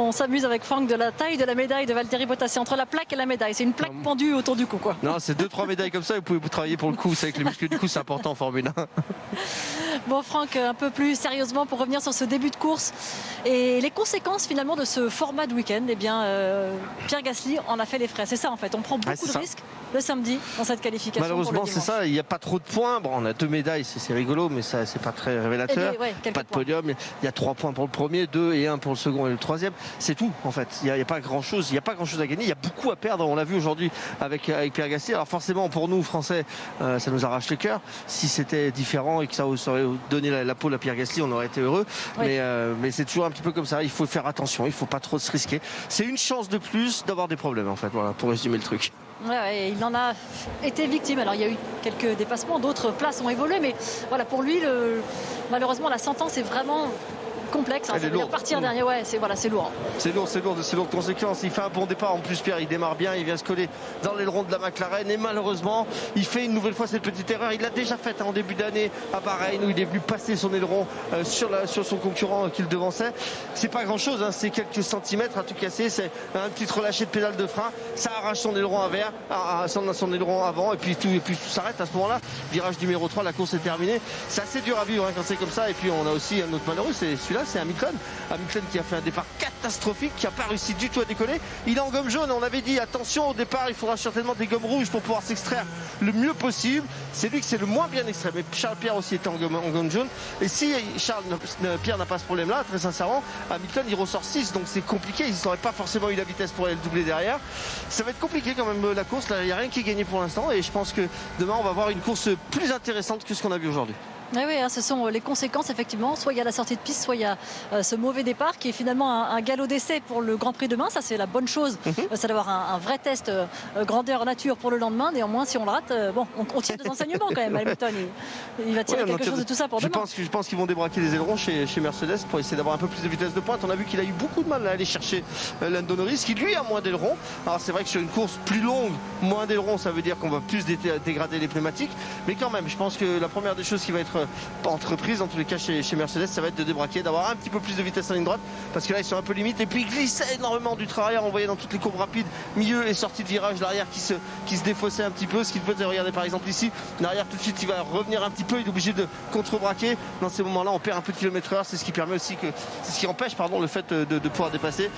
on s'amuse avec Franck de la taille de la médaille de Valtteri Bottas. Entre la plaque et la médaille, c'est une plaque pendue autour du cou, quoi. Non, c'est 2-3 médailles comme ça, vous pouvez vous travailler pour le cou, c'est avec les muscles du cou, c'est important en Formule 1. Bon Franck, un peu plus sérieusement pour revenir sur ce début de course et les conséquences finalement de ce format de week-end, eh bien Pierre Gasly en a fait les frais. C'est ça en fait, on prend beaucoup de risques le samedi dans cette qualification. Malheureusement c'est ça, il n'y a pas trop de points. Bon, on a 2 médailles, c'est rigolo, mais ça c'est pas très révélateur. Pas de podium, il y a 3 points pour le premier, 2 et 1 pour le second et le troisième. C'est tout en fait, il n'y a pas grand chose, il n'y a pas grand chose à gagner, il y a beaucoup à perdre, on l'a vu aujourd'hui avec Pierre Gasly. Alors forcément pour nous Français, ça nous arrache le cœur. Si c'était différent et que ça aurait donné la pole à Pierre Gasly, on aurait été heureux. Oui. Mais c'est toujours un petit peu comme ça, il faut faire attention, il ne faut pas trop se risquer. C'est une chance de plus d'avoir des problèmes en fait, voilà, pour résumer le truc. Ouais, il en a été victime. Alors il y a eu quelques dépassements, d'autres places ont évolué, mais voilà, pour lui, malheureusement, la sentence est vraiment complexe. Ça veut dire partir derrière, c'est lourd. C'est lourd de conséquences. Il fait un bon départ en plus, Pierre, il démarre bien, il vient se coller dans l'aileron de la McLaren et malheureusement, il fait une nouvelle fois cette petite erreur. Il l'a déjà faite en début d'année à Bahreïn où il est venu passer son aileron sur son concurrent qui le devançait. C'est pas grand chose, c'est quelques centimètres à tout casser, c'est un petit relâché de pédale de frein, ça arrache son aileron son aileron avant et puis tout s'arrête à ce moment-là. Virage numéro 3, la course est terminée. C'est assez dur à vivre quand c'est comme ça. Et puis on a aussi un autre malheureux, c'est celui-là, c'est Hamilton qui a fait un départ catastrophique, qui n'a pas réussi du tout à décoller. Il est en gomme jaune, on avait dit attention au départ, il faudra certainement des gommes rouges pour pouvoir s'extraire le mieux possible. C'est lui que c'est le moins bien extrait, mais Charles Pierre aussi était en gomme jaune. Et si Pierre n'a pas ce problème-là, très sincèrement, Hamilton il ressort 6, donc c'est compliqué, ils n'auraient pas forcément eu la vitesse pour aller le doubler derrière. Ça va être compliqué quand même la course, là il n'y a rien qui est gagné pour l'instant et je pense que demain on va avoir une course plus intéressante que ce qu'on a vu aujourd'hui. Oui, ce sont les conséquences effectivement. Soit il y a la sortie de piste, soit il y a ce mauvais départ qui est finalement un galop d'essai pour le Grand Prix demain. Ça c'est la bonne chose, c'est d'avoir un vrai test grandeur nature pour le lendemain. Néanmoins si on le rate, on tire des enseignements quand même. Hamilton il va tirer quelque chose de tout ça pour demain. Je pense qu'ils vont débraquer les ailerons chez Mercedes pour essayer d'avoir un peu plus de vitesse de pointe. On a vu qu'il a eu beaucoup de mal à aller chercher Lando Norris qui lui a moins d'ailerons. Alors c'est vrai que sur une course plus longue, moins d'ailerons, ça veut dire qu'on va plus dégrader les pneumatiques. Mais quand même, je pense que la première des choses qui va être entreprise en tous les cas chez Mercedes, ça va être de débraquer, d'avoir un petit peu plus de vitesse en ligne droite parce que là ils sont un peu limite et puis ils glissaient énormément du travail. On voyait dans toutes les courbes rapides, milieu et sortie de virage, l'arrière qui se défaussait un petit peu, ce qu'il peut regarder par exemple ici, l'arrière tout de suite il va revenir un petit peu, il est obligé de contre-braquer. Dans ces moments là on perd un peu de kilomètre heure, c'est ce qui permet aussi c'est ce qui empêche le fait de pouvoir dépasser.